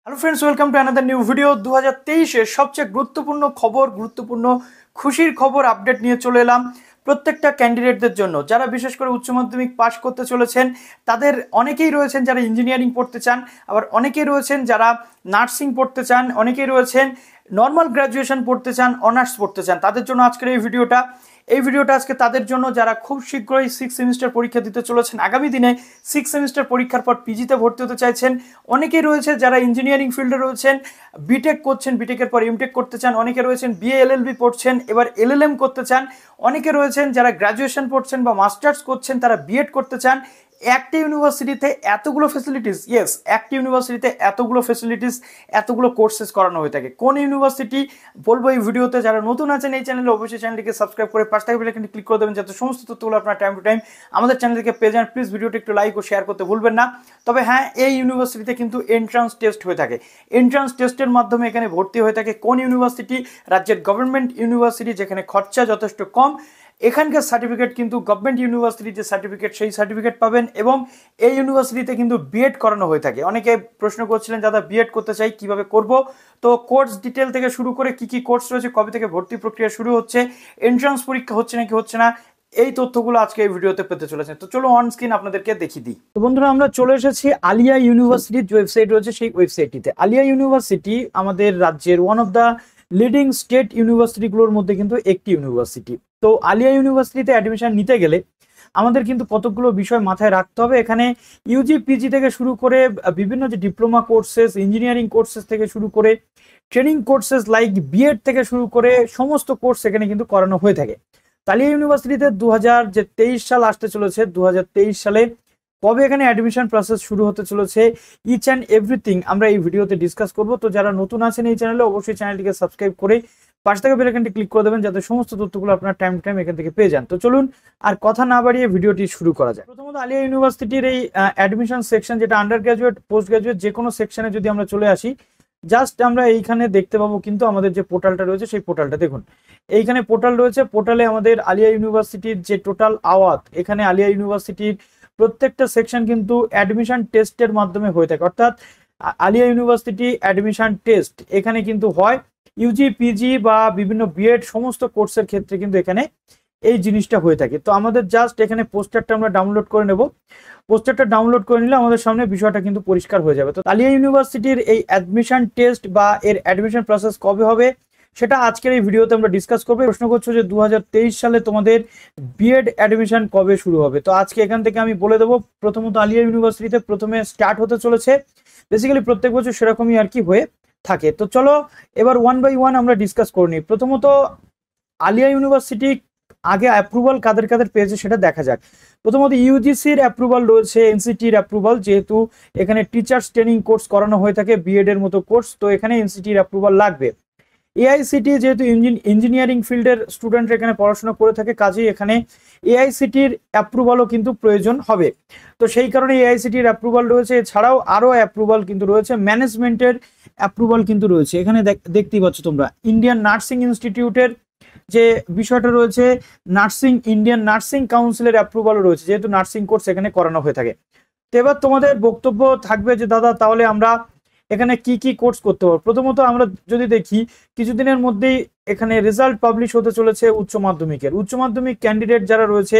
Hello friends, welcome to another new video. 2023-এর সবচেয়ে গুরুত্বপূর্ণ খবর, গুরুত্বপূর্ণ খুশির খবর আপডেট নিয়ে চলে এলাম প্রত্যেকটা ক্যান্ডিডেটদের জন্য। যারা বিশেষ করে উচ্চ মাধ্যমিক পাশ করতে চলেছেন, তাদের অনেকেই রয়েছেন যারা ইঞ্জিনিয়ারিং পড়তে চান, আবার অনেকেই রয়েছেন যারা নার্সিং পড়তে চান, অনেকেই রয়েছেন নর্মাল গ্র্যাজুয়েশন পড়তে চান, অনার্স পড়তে চান। তাদের জন্য আজকের এই ভিডিওটা আজকে তাদের জন্য যারা খুব শীঘ্রই 6 সেমিস্টার পরীক্ষা দিতে চলেছেন, আগামী দিনে 6 সেমিস্টার পরীক্ষার পর পিজিতে ভর্তি হতে চাইছেন। অনেকেই রয়েছে যারা ইঞ্জিনিয়ারিং ফিল্ডে রয়েছেন, বিটেক করছেন, বিটেকের পর এমটেক করতে চান। অনেকে রয়েছেন বিএ এলএলবি পড়ছেন, এবার এলএলএম করতে চান। অনেকে রয়েছেন যারা গ্র্যাজুয়েশন পড়ছেন বা মাস্টার্স করছেন, তারা বিএড করতে চান। একটা ইউনিভার্সিটিতে এতগুলো ফেসিলিটিস, ইয়েস, একটা ইউনিভার্সিটিতে এতগুলো ফেসিলিটিস, এতগুলো কোর্সেস করানো হয়ে থাকে। কোন ইউনিভার্সিটি বলবো এই ভিডিওতে। যারা নতুন আছেন এই চ্যানেলে, অবশ্যই চ্যানেলটিকে সাবস্ক্রাইব করে পাশ থেকে বেল আইকনটি ক্লিক করে দেবেন, যাতে সমস্ত তথ্যগুলো আপনার টাইম টু টাইম আমাদের চ্যানেল থেকে পেয়ে যান। প্লিজ ভিডিওটি একটু লাইক ও শেয়ার করতে ভুলবেন না। তবে হ্যাঁ, এই ইউনিভার্সিটিতে কিন্তু এন্ট্রান্স টেস্ট হয়ে থাকে। এন্ট্রান্স টেস্টের মাধ্যমে এখানে ভর্তি হয়ে থাকে। কোন ইউনিভার্সিটি? রাজ্যের গভর্নমেন্ট ইউনিভার্সিটি, যেখানে খরচা যথেষ্ট কম। এখানকার সার্টিফিকেট কিন্তু গভর্নমেন্ট ইউনিভার্সিটির যে সার্টিফিকেট, সেই সার্টিফিকেট পাবেন। এবং এই ইউনিভার্সিটিতে কিন্তু বিএড করানো হয়ে থাকে। অনেকে প্রশ্ন করছিলেন দাদা বিএড করতে চাই কিভাবে করব। তো কোর্স ডিটেল থেকে শুরু করে কি কি কোর্স রয়েছে, কবে থেকে ভর্তি প্রক্রিয়া শুরু হচ্ছে, এন্ট্রান্স পরীক্ষা হচ্ছে নাকি হচ্ছে না, এই তথ্যগুলো আজকে এই ভিডিওতে পেতে চলেছেন। তো চলো অন স্ক্রিন আপনাদেরকে দেখিয়ে দিই। তো বন্ধুরা, আমরা চলে এসেছি আলিয়া ইউনিভার্সিটির যে ওয়েবসাইট রয়েছে সেই ওয়েবসাইটটিতে। আলিয়া ইউনিভার্সিটি আমাদের রাজ্যের one of the leading state ইউনিভার্সিটিগুলোর মধ্যে কিন্তু একটি ইউনিভার্সিটি। তো আলিয়া ইউনিভার্সিটিতে অ্যাডমিশন নিতে গেলে আমাদের কিন্তু কতগুলো বিষয় মাথায় রাখতে হবে। এখানে ইউজি পিজি থেকে শুরু করে বিভিন্ন যে ডিপ্লোমা কোর্সেস, ইঞ্জিনিয়ারিং কোর্সেস থেকে শুরু করে ট্রেনিং কোর্সেস লাইক বিএড থেকে শুরু করে সমস্ত কোর্স এখানে কিন্তু করানো হয়ে থাকে। আলিয়া ইউনিভার্সিটিতে 2023 সাল আসতে চলেছে। 2023 সালে কবে এখানে অ্যাডমিশন প্রসেস শুরু হতে চলেছে, ইচ অ্যান্ড এভরিথিং আমরা এই ভিডিওতে ডিসকাস করব। তো যারা নতুন আছেন এই চ্যানেলে, অবশ্যই চ্যানেলটিকে সাবস্ক্রাইব করে পাশ থেকে বেল আইকনটি ক্লিক করে দেবেন, যাতে সমস্ত তথ্যগুলো আপনার টাইম টু টাইম এখান থেকে পেয়ে যান। তো চলুন আর কথা না বাড়িয়ে ভিডিওটি শুরু করা যায়। প্রথমত আলিয়া ইউনিভার্সিটির এই অ্যাডমিশন সেকশন, যেটা আন্ডার গ্রাজুয়েট, পোস্ট গ্রাজুয়েট যে কোনো সেকশনে যদি আমরা চলে আসি, জাস্ট আমরা এইখানে দেখতে পাবো কিন্তু আমাদের যে পোর্টালটা রয়েছে সেই পোর্টালটা দেখুন। এইখানে পোর্টাল রয়েছে। পোর্টালে আমাদের আলিয়া ইউনিভার্সিটির যে টোটাল আওয়াত, এখানে আলিয়া ইউনিভার্সিটির প্রত্যেকটা সেকশন কিন্তু অ্যাডমিশন টেস্টের মাধ্যমে হয়ে থাকে। অর্থাৎ আলিয়া ইউনিভার্সিটি অ্যাডমিশন টেস্ট এখানে কিন্তু হয়। ইউজি পিজি বা বিভিন্ন বিএড সমস্ত কোর্সের ক্ষেত্রে কিন্তু এখানে এই জিনিসটা হয়ে থাকে। তো আমাদের জাস্ট এখানে পোস্টারটা আমরা ডাউনলোড করে নেব। পোস্টারটা ডাউনলোড করে নিলে আমাদের সামনে বিষয়টা কিন্তু পরিষ্কার হয়ে যাবে। তো আলিয়া ইউনিভার্সিটির এই অ্যাডমিশন টেস্ট বা এর অ্যাডমিশন প্রসেস কবে হবে সেটা আজকের এই ভিডিওতে আমরা ডিসকাস করবো। প্রশ্ন করছো যে 2023 সালে তোমাদের বিএড অ্যাডমিশন কবে শুরু হবে। তো আজকে এখান থেকে আমি বলে দেবো। প্রথমত আলিয়া ইউনিভার্সিটিতে প্রথমে স্টার্ট হতে চলেছে, বেসিক্যালি প্রত্যেক বছর সেরকমই আর কি হয়ে থাকে। তো চলো এবার ওয়ান বাই ওয়ান আমরা ডিসকাস করে নিই। প্রথমত আলিয়া ইউনিভার্সিটি আগে অ্যাপ্রুভাল কাদের কাদের পেয়েছে সেটা দেখা যাক। প্রথমত ইউজিসির অ্যাপ্রুভাল রয়েছে, এনসিটির অ্যাপ্রুভাল, যেহেতু এখানে টিচার্স ট্রেনিং কোর্স করানো হয়ে থাকে বিএড এর মতো কোর্স, তো এখানে এনসিটির অ্যাপ্রুভাল লাগবে। এআইসিটি, যেহেতু ইঞ্জিনিয়ারিং ফিল্ডের স্টুডেন্টরা এখানে পড়াশোনা করে থাকে, কাজেই এখানে এআইসিটির অ্যাপ্রুভালও কিন্তু প্রয়োজন হবে। তো সেই কারণে এআইসিটির অ্যাপ্রুভাল রয়েছে। এছাড়াও আরও অ্যাপ্রুভাল কিন্তু রয়েছে, ম্যানেজমেন্টের অ্যাপ্রুভাল কিন্তু রয়েছে। এখানে দেখতেই পাচ্ছ তোমরা ইন্ডিয়ান নার্সিং ইনস্টিটিউটের যে বিষয়টা রয়েছে, ইন্ডিয়ান নার্সিং কাউন্সিলের অ্যাপ্রুভালও রয়েছে, যেহেতু নার্সিং কোর্স এখানে করানো হয়ে থাকে। তো এবার তোমাদের বক্তব্য থাকবে যে দাদা তাহলে আমরা এখানে কি কি কোর্স করতে পারবো। প্রথমত আমরা যদি দেখি, কিছুদিনের মধ্যেই এখানে রেজাল্ট পাবলিশ হতে চলেছে উচ্চ মাধ্যমিক ক্যান্ডিডেট যারা রয়েছে,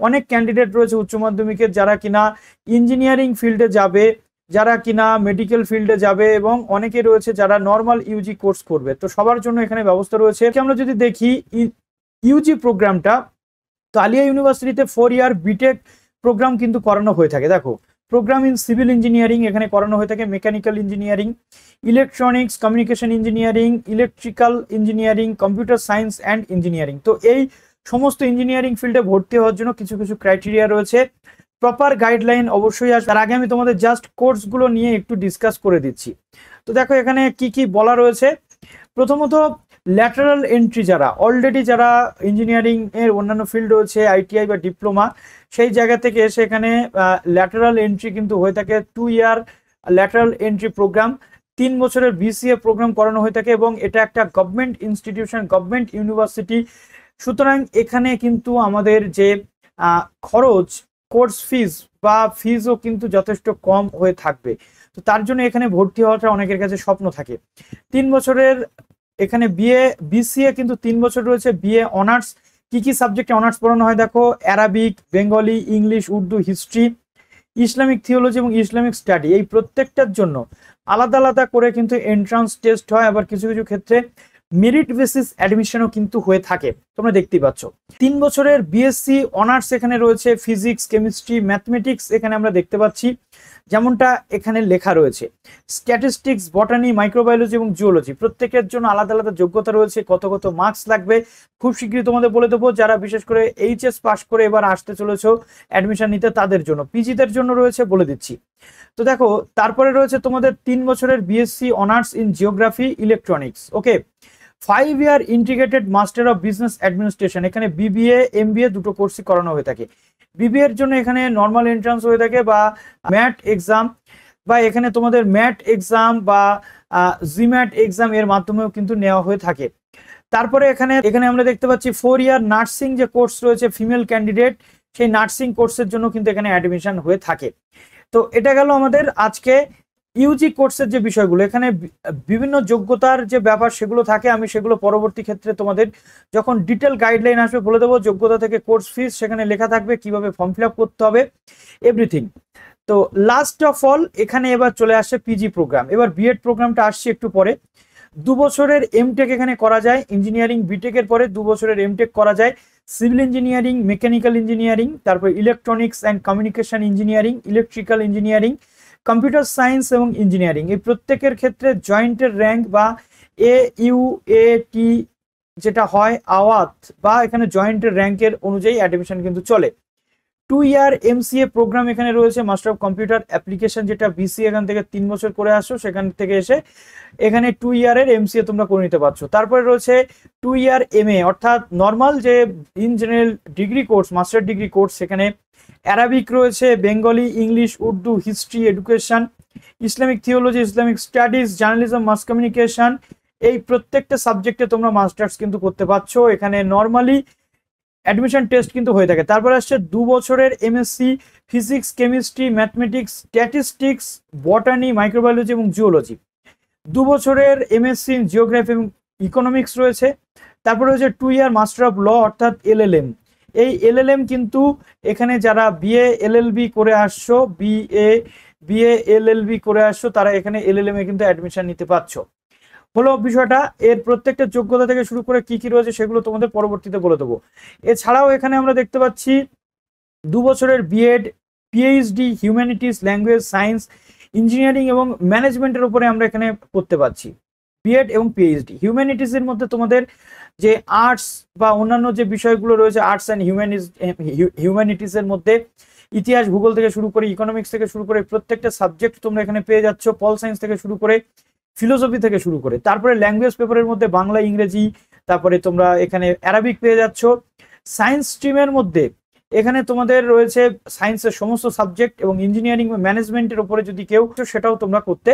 অনেক ক্যান্ডিডেট রয়েছে উচ্চ মাধ্যমিকের, যারা কিনা ইঞ্জিনিয়ারিং ফিল্ডে যাবে, যারা কিনা মেডিকেল ফিল্ডে যাবে, এবং অনেকে রয়েছে যারা নর্মাল ইউজি কোর্স করবে। তো সবার জন্য এখানে ব্যবস্থা রয়েছে। আমরা যদি দেখি ইউজি প্রোগ্রামটা, তো আলিয়া ইউনিভার্সিটিতে 4 ইয়ার বিটেক প্রোগ্রাম কিন্তু করানো হয়ে থাকে। দেখো, প্রোগ্রাম ইন সিভিল ইঞ্জিনিয়ারিং এখানে করানো হয়ে থাকে, mechanical engineering, electronics, communication engineering, electrical engineering, computer science and engineering. তো এই সমস্ত ইঞ্জিনিয়ারিং ফিল্ডে ভর্তি হওয়ার জন্য কিছু কিছু ক্রাইটেরিয়া রয়েছে, প্রপার গাইডলাইন অবশ্যই আসবে। তার আগে আমি তোমাদের জাস্ট কোর্সগুলো নিয়ে একটু ডিসকাস করে দিচ্ছি। তো দেখো এখানে কি কি বলা রয়েছে। প্রথমত ল্যাটারাল এন্ট্রি, যারা অলরেডি যারা ইঞ্জিনিয়ারিং এর অন্যান্য ফিল্ড রয়েছে, আইটিআই বা ডিপ্লোমা, সেই জায়গা থেকে এসে এখানে ল্যাটারাল এন্ট্রি কিন্তু হয়ে থাকে। 2 ইয়ার ল্যাটারাল এন্ট্রি প্রোগ্রাম, 3 বছরের বিসিএ প্রোগ্রাম করানো হয়ে থাকে, এবং এটা একটা গভর্নমেন্ট ইনস্টিটিউশন, গভর্নমেন্ট ইউনিভার্সিটি। সুতরাং এখানে কিন্তু আমাদের যে খরচ, কোর্স ফিজ বা ফিজও কিন্তু যথেষ্ট কম হয়ে থাকবে। তো তার জন্য এখানে ভর্তি হওয়াটা অনেকের কাছে স্বপ্ন থাকে। 3 বছরের এখানে বিএ বিসিএ কিন্তু 3 বছর রয়েছে। বিএ অনার্স কি কি সাবজেক্টে অনার্স পড়ানো হয় দেখো, Arabic, Bengali, English, Urdu, history, Islamic theology এবং ইসলামিক স্টাডি। এই প্রত্যেকটার জন্য আলাদা আলাদা করে কিন্তু এন্ট্রান্স টেস্ট হয়, আবার কিছু কিছু ক্ষেত্রে মেরিট বেসিস অ্যাডমিশনও কিন্তু হয়ে থাকে, তোমরা দেখতেই পাচ্ছ। 3 বছরের বিএসসি অনার্স এখানে রয়েছে ফিজিক্স, কেমিস্ট্রি, ম্যাথমেটিক্স এখানে আমরা দেখতে পাচ্ছি যেমনটা এখানে লেখা রয়েছে। স্ট্যাটিস্টিক্স, বটানি, মাইক্রোবায়োলজি এবং জিওলজি প্রত্যেকের জন্য আলাদা আলাদা যোগ্যতা রয়েছে। কত কত মার্কস লাগবে খুব শীঘ্রই তোমাদের বলে দেবো। যারা বিশেষ করে এইচএস পাস করে এবার আসতে চলেছ অ্যাডমিশন নিতে তাদের জন্য, পিজিদের জন্য রয়েছে বলে দিচ্ছি। তো দেখো তারপরে রয়েছে তোমাদের 3 বছরের BSc honours in geography, electronics. Okay, 5 year integrated master of business administration. এখানে বিবিএ এমবিএ দুটো কোর্সই করানো হয়ে থাকে। বিবিএ এর জন্য এখানে নর্মাল এন্ট্রান্স হয়ে থাকে বা ম্যাট এক্সাম, বা এখানে তোমাদের ম্যাট এক্সাম বা জিম্যাট এক্সাম এর মাধ্যমেও কিন্তু নেওয়া হয়ে থাকে। তারপরে এখানে এখানে আমরা দেখতে পাচ্ছি 4 ইয়ার নার্সিং যে কোর্স রয়েছে ফিমেল ক্যান্ডিডেট, সেই নার্সিং কোর্সের জন্য কিন্তু এখানে অ্যাডমিশন হয়ে থাকে। তো এটা গেল আমাদের আজকে ইউজি কোর্সের যে বিষয়গুলো। এখানে বিভিন্ন যোগ্যতার যে ব্যাপার সেগুলো থাকে, আমি সেগুলো পরবর্তী ক্ষেত্রে তোমাদের যখন ডিটেল গাইডলাইন আসবে বলে দেবো। যোগ্যতা থেকে কোর্স ফিস সেখানে লেখা থাকবে, কিভাবে ফর্ম ফিল আপ করতে হবে, এভরিথিং। তো লাস্ট অফ অল এখানে এবার চলে আসছে পিজি প্রোগ্রাম। এবার বিএড প্রোগ্রামটা আসছে একটু পরে। 2 বছরের এমটেক এখানে করা যায়, ইঞ্জিনিয়ারিং বিটেকের পরে 2 বছরের এমটেক করা যায়। সিভিল ইঞ্জিনিয়ারিং, মেকানিক্যাল ইঞ্জিনিয়ারিং, তারপর electronics and communication engineering, electrical engineering, computer science এবং ইঞ্জিনিয়ারিং। এই প্রত্যেকের ক্ষেত্রে জয়েন্টের র্যাঙ্ক বা AUAT যেটা হয় আওয়াত, বা এখানে জয়েন্টের র্যাঙ্কের অনুযায়ী অ্যাডমিশন কিন্তু চলে। 2 ইয়ার এমসিএ প্রোগ্রাম এখানে রয়েছে, মাস্টার অফ কম্পিউটার অ্যাপ্লিকেশন, যেটা বিসি এখান থেকে 3 বছর করে আসছো, সেখান থেকে এসে এখানে 2 ইয়ারের এমসিএ তোমরা করে নিতে পারছো। তারপরে রয়েছে 2 ইয়ার এমএ, অর্থাৎ নর্মাল যে in general degree course, master degree course. সেখানে অ্যারাবিক রয়েছে, Bengali, English, Urdu, history, education, Islamic theology, Islamic studies, journalism, mass communication, এই প্রত্যেকটা সাবজেক্টে তোমরা মাস্টার্স কিন্তু করতে পারছো। এখানে নর্মালি অ্যাডমিশন টেস্ট কিন্তু হয়ে থাকে। তারপর আসছে 2 বছরের MSc physics, chemistry, mathematics, statistics, বটানি, microbiology এবং জিওলজি। 2 বছরের এমএসসি ইন জিওগ্রাফি এবং ইকোনমিক্স রয়েছে। তারপরে হচ্ছে 2 ইয়ার মাস্টার অফ ল অর্থাৎ এলএলএম। এই এলএলএম কিন্তু এখানে যারা বিএ এলএলবি করে আসছো, বিএ এলএলবি করে আসছো, তারা এখানে এলএলএম এ কিন্তু অ্যাডমিশন নিতে পারছো। হলো বিষয়টা। এর প্রত্যেকটা যোগ্যতা থেকে শুরু করে কি কি রয়েছে সেগুলো তোমাদের পরবর্তীতে বলে দেবো। এছাড়াও এখানে আমরা দেখতে পাচ্ছি 2 বছরের BEd, PhD, humanities, language, science, engineering এবং ম্যানেজমেন্টের উপরে আমরা এখানে করতে পারছি বিএড এবং পিএইচডি। হিউম্যানিটিস এর মধ্যে তোমাদের যে আর্টস বা অন্যান্য যে বিষয়গুলো রয়েছে, আর্টস অ্যান্ড হিউম্যানিটিস এর মধ্যে ইতিহাস, ভূগোল থেকে শুরু করে ইকোনমিক্স থেকে শুরু করে প্রত্যেকটা সাবজেক্ট তোমরা এখানে পেয়ে যাচ্ছ, পল সায়েন্স থেকে শুরু করে ফিলোসফি থেকে শুরু করে। তারপরে ল্যাঙ্গুয়েজ পেপারের মধ্যে বাংলা, ইংরেজি, তারপরে তোমরা এখানে অ্যারাবিক পেয়ে যাচ্ছ। সায়েন্স স্ট্রিমের মধ্যে এখানে তোমাদের রয়েছে সায়েন্সের সমস্ত সাবজেক্ট, এবং ইঞ্জিনিয়ারিং বা ম্যানেজমেন্টের উপরে যদি কেউ সেটাও তোমরা করতে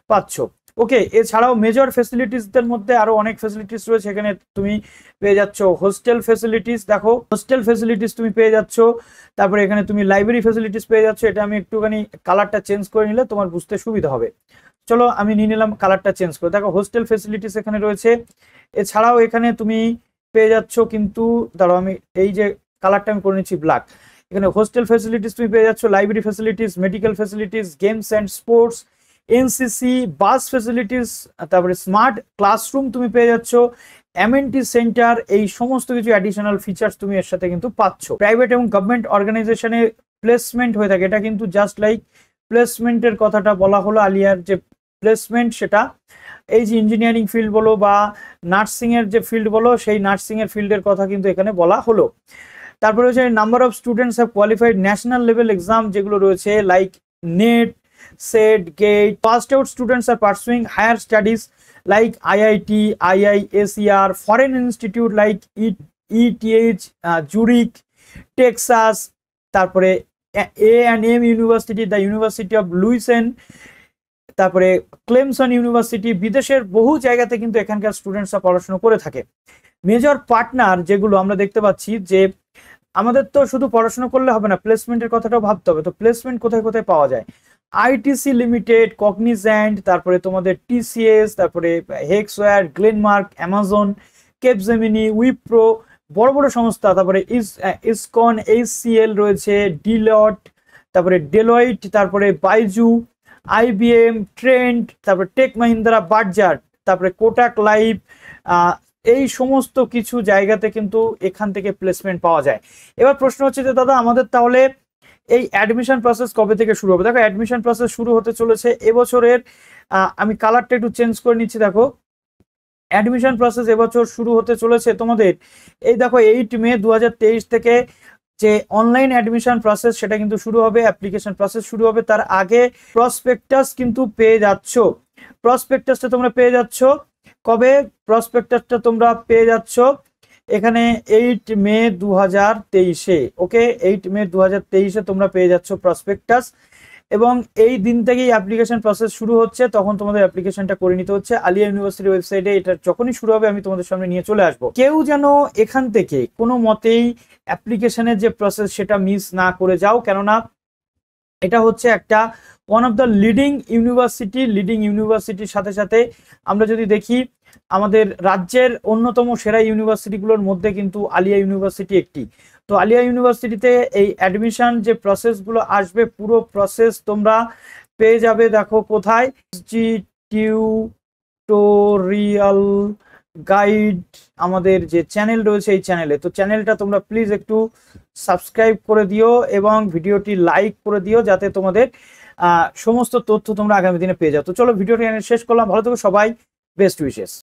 পারছো। ওকে, এছাড়াও মেজর ফেসিলিটিসদের মধ্যে আরো অনেক ফেসিলিটিস রয়েছে। এখানে তুমি পেয়ে যাচ্ছ হোস্টেল ফেসিলিটিস, দেখো হোস্টেল ফেসিলিটিস তুমি পেয়ে যাচ্ছ। তারপরে এখানে তুমি লাইব্রেরি ফেসিলিটিস পেয়ে যাচ্ছ। এটা আমি একটুখানি কালারটা চেঞ্জ করে নিলে তোমার বুঝতে সুবিধা হবে। চলো আমি নিয়ে নিলাম কালারটা চেঞ্জ করে। দেখো হোস্টেল ফেসিলিটিস এখানে রয়েছে। এছাড়াও এখানে তুমি পেয়ে যাচ্ছ কিন্তু, দাঁড়াও আমি এই যে কালারটা আমি করে নিচ্ছি ব্ল্যাক। এখানে হোস্টেল ফেসিলিটিস তুমি পেয়ে যাচ্ছ, library facilities, medical facilities, games and sports, NCC, bus facilities, তারপরে স্মার্ট ক্লাসরুম তুমি পেয়ে যাচ্ছ, অ্যামেনিটি সেন্টার, এই সমস্ত কিছু অ্যাডিশনাল ফিচার্স তুমি এর সাথে কিন্তু পাচ্ছ। প্রাইভেট এবং গভর্নমেন্ট অর্গানাইজেশনে প্লেসমেন্ট হয়ে থাকে। এটা কিন্তু জাস্ট লাইক প্লেসমেন্টের কথাটা বলা হলো, আলিয়ার যে প্লেসমেন্ট সেটা এই যে ইঞ্জিনিয়ারিং ফিল্ড বলো বা নার্সিং এর যে ফিল্ড বলো, সেই নার্সিং এর ফিল্ডের কথা কিন্তু এখানে বলা হলো। তারপরে হচ্ছে number of students have qualified national level exam, যেগুলো রয়েছে like NET, SET, GATE. Passed out students are pursuing higher studies like IIT, IISER, foreign institute like ETH, Zurich, Texas, তারপরে A&M university, the university of Leuven, তারপরে Clemson university. বিদেশের বহু জায়গাতে কিন্তু এখানকার স্টুডেন্টসরা পড়াশোনা করে থাকে। মেজর পার্টনার যেগুলো আমরা দেখতে পাচ্ছি, যে আমাদের তো শুধু পড়াশোনা করলে হবে না, প্লেসমেন্টের কথাটাও ভাবতে হবে। তো প্লেসমেন্ট কোথায় কোথায় পাওয়া যায়, আইটিসি লিমিটেড, কগনিজেন্ট, তারপরে তোমাদের টিসিএস, তারপরে হেক্সওয়্যার, গ্লেনমার্ক, অ্যামাজন, কেপজেমিনি, উইপ্রো, বড় বড় সংস্থা, তারপরে ইসকন, এইচসিএল রয়েছে, ডিলট, তারপরে ডেলয়েট, তারপরে বাইজু, আইবিএম, ট্রেন্ড, তারপরে টেক মাহিন্দ্রা, বার্জার, তারপরে কোটাক লাইভ, এই সমস্ত কিছু জায়গাতে কিন্তু এখান থেকে প্লেসমেন্ট পাওয়া যায়। এবার প্রশ্ন হচ্ছে যে দাদা আমাদের তাহলে এই অ্যাডমিশন প্রসেস কবে থেকে শুরু হবে? দেখো অ্যাডমিশন প্রসেস শুরু হতে চলেছে এবছরের, আমি কালারটা একটু চেঞ্জ করে নিচ্ছি। দেখো অ্যাডমিশন প্রসেস এবছর শুরু হতে চলেছে তোমাদের, এই দেখো 8 মে 2023 থেকে যে অনলাইন অ্যাডমিশন প্রসেস সেটা কিন্তু শুরু হবে, অ্যাপ্লিকেশন প্রসেস শুরু হবে। তার আগে প্রসপেক্টাস কিন্তু পেয়ে যাচ্ছ। প্রসপেক্টাসটা তোমরা পেয়ে যাচ্ছ কবে? প্রসপেক্টাসটা তোমরা পেয়ে যাচ্ছ এখানে 8 মে 2023-এ। ওকে, 8 মে 2023-এ তোমরা পেয়ে যাচ্ছ প্রসপেক্টাস, এবং এই দিন থেকেই অ্যাপ্লিকেশন প্রসেস শুরু হচ্ছে। তখন তোমাদের অ্যাপ্লিকেশনটা করে নিতে হচ্ছে আলিয়া ইউনিভার্সিটি ওয়েবসাইটে। এটা যখনই শুরু হবে আমি তোমাদের সামনে নিয়ে চলে আসবো। কেউ যেন এখান থেকে কোনো মতেই অ্যাপ্লিকেশনের যে প্রসেস সেটা মিস না করে যাও, কেননা এটা হচ্ছে একটা one of the leading university. Leading ইউনিভার্সিটির সাথে সাথে আমরা যদি দেখি আমাদের রাজ্যের অন্যতম সেরা ইউনিভার্সিটিগুলোর মধ্যে কিন্তু আলিয়া ইউনিভার্সিটি একটি। তো আলিয়া ইউনিভার্সিটিতে এই অ্যাডমিশন যে প্রসেসগুলো আসবে, পুরো প্রসেস তোমরা পেয়ে যাবে। দেখো কোথায়, টিউটোরিয়াল গাইড আমাদের যে চ্যানেল রয়েছে এই চ্যানেলে। তো চ্যানেলটা তোমরা প্লিজ একটু সাবস্ক্রাইব করে দিও এবং ভিডিওটি লাইক করে দিও, যাতে তোমাদের সমস্ত তথ্য তোমরা আগামী দিনে পেয়ে যাও। তো চলো ভিডিওটি শেষ করলাম, ভালো থেকো সবাই, বেস্ট উইশেস।